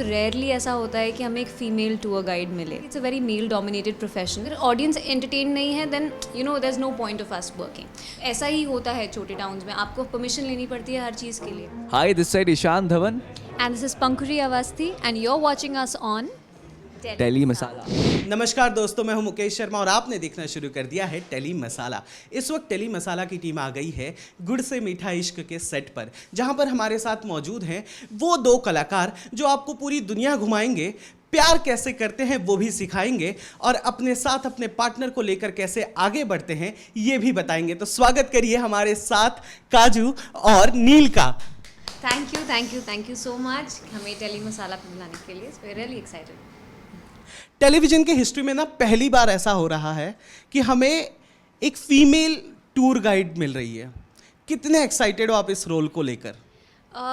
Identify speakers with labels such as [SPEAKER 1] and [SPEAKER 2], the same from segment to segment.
[SPEAKER 1] Rarely ऐसा होता है कि हमें एक फीमेल टूर गाइड मिले. It's a very male dominated profession. अगर ऑडियंस एंटरटेन नहीं है then there is no point of us working. ऐसा ही होता है छोटे टाउन्स में, आपको परमिशन लेनी पड़ती है हर चीज़ के लिए.
[SPEAKER 2] Hi, this side Ishan Dhawan,
[SPEAKER 1] and this is Pankuri Awasthi and you are watching us on
[SPEAKER 2] Delhi Masala.
[SPEAKER 3] नमस्कार दोस्तों, मैं हूं मुकेश शर्मा और आपने देखना शुरू कर दिया है टेली मसाला. इस वक्त टेली मसाला की टीम आ गई है गुड़ से मीठा इश्क के सेट पर, जहां पर हमारे साथ मौजूद हैं वो दो कलाकार जो आपको पूरी दुनिया घुमाएंगे, प्यार कैसे करते हैं वो भी सिखाएंगे और अपने साथ अपने पार्टनर को लेकर कैसे आगे बढ़ते हैं ये भी बताएंगे. तो स्वागत करिए हमारे साथ काजू और नील का.
[SPEAKER 1] थैंक यू सो मच हमें टेली मसाला पे बुलाने के लिए. We really excited.
[SPEAKER 3] टेलीविज़न के हिस्ट्री में ना पहली बार ऐसा हो रहा है कि हमें एक फीमेल टूर गाइड मिल रही है. कितने एक्साइटेड हो आप इस रोल को लेकर?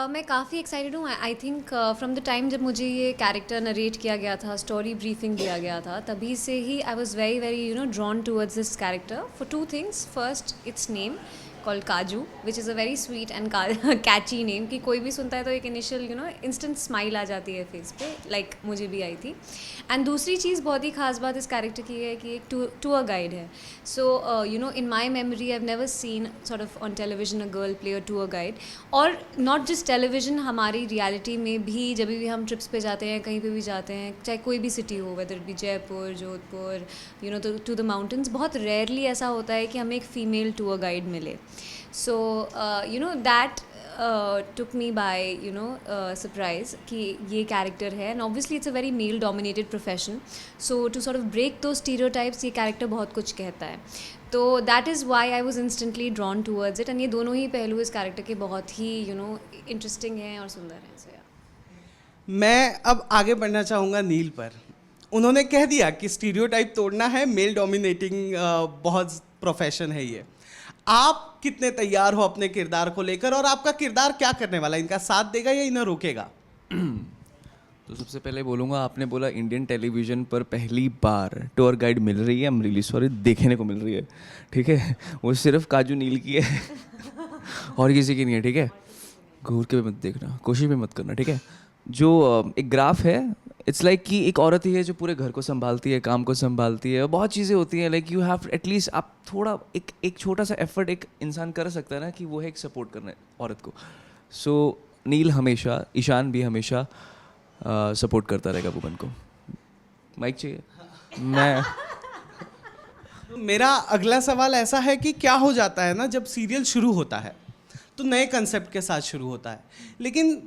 [SPEAKER 1] मैं काफ़ी एक्साइटेड हूँ. I think from the time जब मुझे ये कैरेक्टर नरेट किया गया था, स्टोरी ब्रीफिंग दिया गया था, तभी से ही I was very very drawn towards this character for two things. First, its name called Kaju, which is a very sweet and catchy name कि कोई भी सुनता है तो एक इनिशियल इंस्टेंट स्माइल आ जाती है फेस पे, लाइक मुझे भी आई थी. एंड दूसरी चीज़, बहुत ही खास बात इस कैरेक्टर की है कि एक टूर गाइड है. So in my memory I have never seen sort of on television a girl play a tour guide. और नॉट जस्ट टेलीविजन, हमारी रियलिटी में भी जब भी हम ट्रिप्स पे जाते हैं, कहीं पे भी जाते हैं, चाहे कोई भी सिटी हो, whether be Jaipur, Jodhpur, to the mountains, बहुत रेयरली ऐसा होता है कि हमें एक फ़ीमेल टूर गाइड मिले. So that took me by surprise कि ये कैरेक्टर है. And obviously it's a very male dominated profession, so to sort of break the stereotypes ये कैरेक्टर बहुत कुछ कहता है. तो that is why I was instantly drawn towards it. And ये दोनों ही पहलू इस कैरेक्टर के बहुत ही इंटरेस्टिंग हैं और सुंदर हैं. सो
[SPEAKER 3] मैं अब आगे बढ़ना चाहूँगा नील पर. उन्होंने कह दिया कि स्टीरियोटाइप तोड़ना है, मेल डोमिनेटिंग बहुत प्रोफेशन है ये. आप कितने तैयार हो अपने किरदार को लेकर और आपका किरदार क्या करने वाला है? इनका साथ देगा या इन्हें रोकेगा?
[SPEAKER 2] तो सबसे पहले बोलूँगा, आपने बोला इंडियन टेलीविज़न पर पहली बार टूर गाइड मिल रही है. आई एम रियली सॉरी, देखने को मिल रही है. ठीक है, वो सिर्फ काजू नील की है और किसी की नहीं है. ठीक है, घूर के भी मत देखना, कोशिश भी मत करना. ठीक है, जो एक ग्राफ है, इट्स लाइक कि एक औरत ही है जो पूरे घर को संभालती है, काम को संभालती है, बहुत चीज़ें होती हैं. लाइक यू हैव एटलीस्ट, आप थोड़ा एक छोटा सा एफर्ट एक इंसान कर सकता है ना, कि वो है एक सपोर्ट करना है औरत को. सो नील हमेशा, ईशान भी हमेशा सपोर्ट करता रहेगा वुमन को. माइक चाहिए? मैं
[SPEAKER 3] मेरा अगला सवाल ऐसा है कि क्या हो जाता है ना, जब सीरियल शुरू होता है तो नए कंसेप्ट के साथ शुरू होता है, लेकिन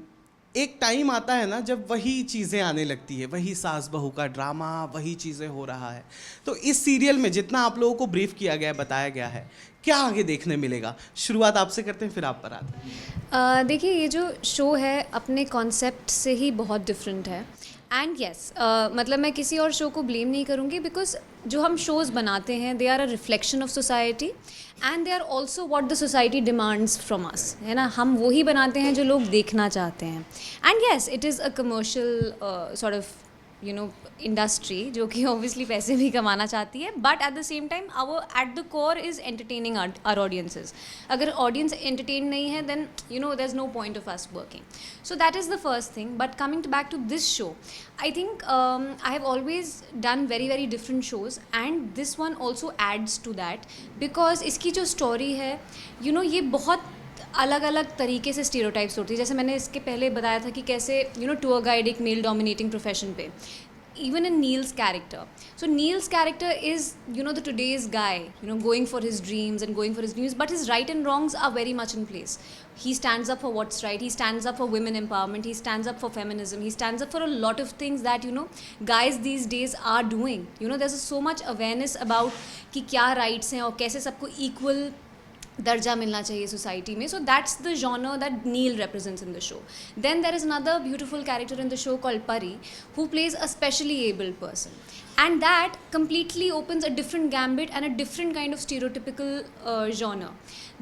[SPEAKER 3] एक टाइम आता है ना जब वही चीज़ें आने लगती है, वही सास बहू का ड्रामा, वही चीज़ें हो रहा है. तो इस सीरियल में जितना आप लोगों को ब्रीफ किया गया है, बताया गया है, क्या आगे देखने मिलेगा? शुरुआत आपसे करते हैं, फिर आप पर आते हैं.
[SPEAKER 1] देखिए, ये जो शो है अपने कॉन्सेप्ट से ही बहुत डिफरेंट है. एंड येस, मतलब मैं किसी और शो को ब्लेम नहीं करूँगी, बिकॉज जो हम शोज़ बनाते हैं they are a reflection of society and they are also what the society demands from us, है ना. हम वही बनाते हैं जो लोग देखना चाहते हैं. And yes, it is a commercial sort of industry जो कि ऑब्वियसली पैसे भी कमाना चाहती है, but at the same time our at the core is entertaining our audiences. अगर ऑडियंस एंटरटेन नहीं है then there is no point of us working. So that is the first thing. But coming back to this show, I think I have always done very very different shows and this one also adds to that because इसकी जो story है ये बहुत अलग अलग तरीके से stereotypes होती है. जैसे मैंने इसके पहले बताया था कि कैसे टूर गाइड एक मेल डोमिनेटिंग प्रोफेशन पे, even in Neil's character. So Neil's character is, the today's guy, going for his dreams and going for his dreams, but his right and wrongs are very much in place. He stands up for what's right. He stands up for women empowerment. He stands up for feminism. He stands up for a lot of things that, guys these days are doing. There's so much awareness about कि क्या rights हैं और कैसे सबको equal दर्जा मिलना चाहिए society में. So that's the genre that Neel represents in the show. Then there is another beautiful character in the show called Pari, who plays a specially abled person, and that completely opens a different gambit and a different kind of stereotypical genre,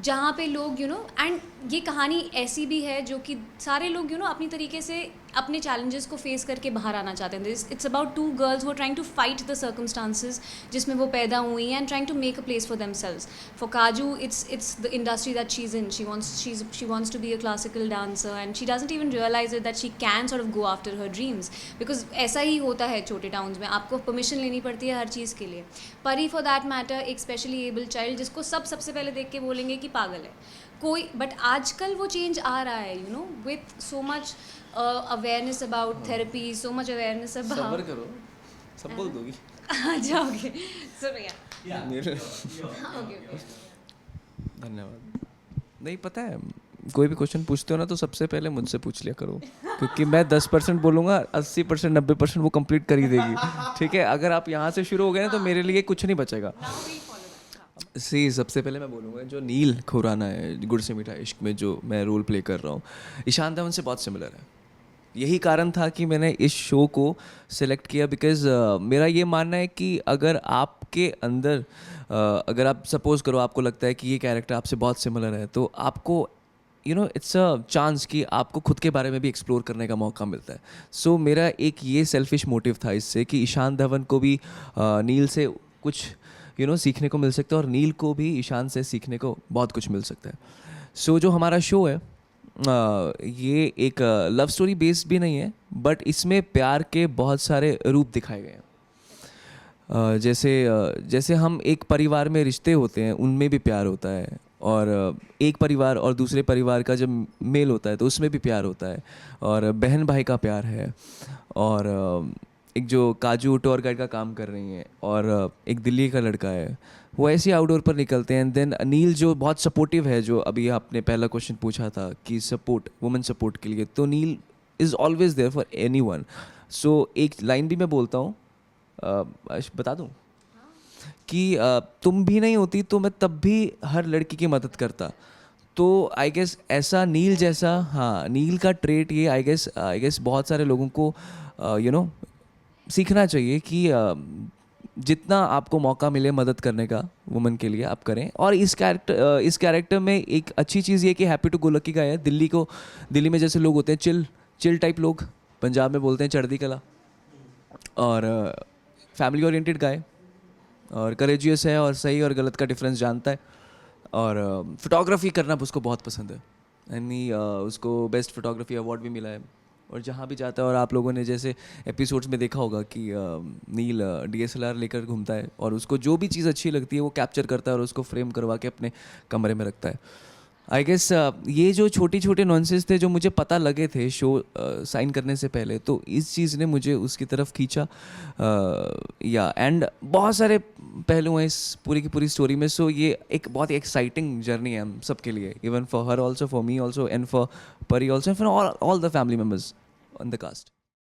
[SPEAKER 1] जहाँ पे लोग and ये कहानी ऐसी भी है जो कि सारे लोग अपनी तरीके से अपने challenges को face करके बाहर आना चाहते हैं. It's about two girls who are trying to fight the circumstances जिसमें वो पैदा हुई हैं and trying to make a place for themselves. For Kaju, it's the industry that she's in. She wants to be a classical dancer and she doesn't even realize it that she can sort of go after her dreams because ऐसा ही होता है छोटे towns में, आपको permission लेनी पड़ती है हर चीज़ के लिए. परी फॉर दैट मैटर एक स्पेशली एबल चाइल्ड जिसको सबसे पहले देख के बोलेंगे कि पागल है कोई, बट आजकल वो चेंज आ रहा है, you know, with so much awareness about therapy, so much awareness
[SPEAKER 2] सब्र
[SPEAKER 1] अबाउट.
[SPEAKER 2] करो, सब बोल दोगी.
[SPEAKER 1] आ जाओगे. सो या
[SPEAKER 2] मेरे
[SPEAKER 1] ओके.
[SPEAKER 2] धन्यवाद. नहीं पता है, कोई भी क्वेश्चन पूछते हो ना तो सबसे पहले मुझसे पूछ लिया करो, क्योंकि मैं 10% बोलूँगा, 80% 90% वो कंप्लीट कर ही देगी. ठीक है, अगर आप यहाँ से शुरू हो गए ना तो मेरे लिए कुछ नहीं बचेगा. सी सबसे पहले मैं बोलूँगा जो नील खुराना है गुड़ से मीठा इश्क में जो मैं रोल प्ले कर रहा हूँ, ईशान धवन से बहुत सिमिलर है. यही कारण था कि मैंने इस शो को सिलेक्ट किया बिकॉज मेरा ये मानना है कि अगर आपके अंदर अगर आप सपोज करो आपको लगता है कि ये कैरेक्टर आपसे बहुत सिमिलर है तो आपको इट्स अ चांस कि आपको खुद के बारे में भी एक्सप्लोर करने का मौका मिलता है. सो मेरा एक ये सेल्फिश मोटिव था इससे कि ईशान धवन को भी नील से कुछ सीखने को मिल सकता है और नील को भी ईशान से सीखने को बहुत कुछ मिल सकता है. सो जो हमारा शो है ये एक लव स्टोरी बेस्ड भी नहीं है, बट इसमें प्यार के बहुत सारे रूप दिखाए गए हैं. जैसे हम एक परिवार में रिश्ते होते हैं उनमें भी प्यार होता है, और एक परिवार और दूसरे परिवार का जब मेल होता है तो उसमें भी प्यार होता है, और बहन भाई का प्यार है, और एक जो काजू टूर गाइड का काम कर रही हैं और एक दिल्ली का लड़का है, वो ऐसे आउटडोर पर निकलते हैं. देन नील जो बहुत सपोर्टिव है, जो अभी आपने पहला क्वेश्चन पूछा था कि सपोर्ट वुमेन सपोर्ट के लिए, तो Neel is always there for anyone. So एक लाइन भी मैं बोलता हूँ, बता दूँ कि तुम भी नहीं होती तो मैं तब भी हर लड़की की मदद करता. तो आई गेस ऐसा नील जैसा, हाँ, नील का ट्रेट ये आई गेस बहुत सारे लोगों को सीखना चाहिए कि जितना आपको मौका मिले मदद करने का वुमन के लिए आप करें. और इस कैरेक्टर में एक अच्छी चीज़ ये कि हैप्पी टू गो लकी का है. दिल्ली में जैसे लोग होते हैं चिल टाइप लोग, पंजाब में बोलते हैं चढ़दी कला, और फैमिली ओरिएंटेड गाय, और करेजियस है और सही और गलत का डिफरेंस जानता है, और फोटोग्राफी करना उसको बहुत पसंद है. यानी उसको बेस्ट फोटोग्राफी अवार्ड भी मिला है, और जहाँ भी जाता है, और आप लोगों ने जैसे एपिसोड्स में देखा होगा कि नील DSLR लेकर घूमता है और उसको जो भी चीज़ अच्छी लगती है वो कैप्चर करता है और उसको फ्रेम करवा के अपने कमरे में रखता है. आई गेस ये जो छोटे नॉनसेंस थे जो मुझे पता लगे थे शो साइन करने से पहले, तो इस चीज़ ने मुझे उसकी तरफ खींचा. एंड बहुत सारे पहलू हैं इस पूरी की पूरी स्टोरी में. सो ये एक बहुत ही एक्साइटिंग जर्नी है हम सबके लिए, even for her also, for me also, and for Pari also, and for all the family members on the cast.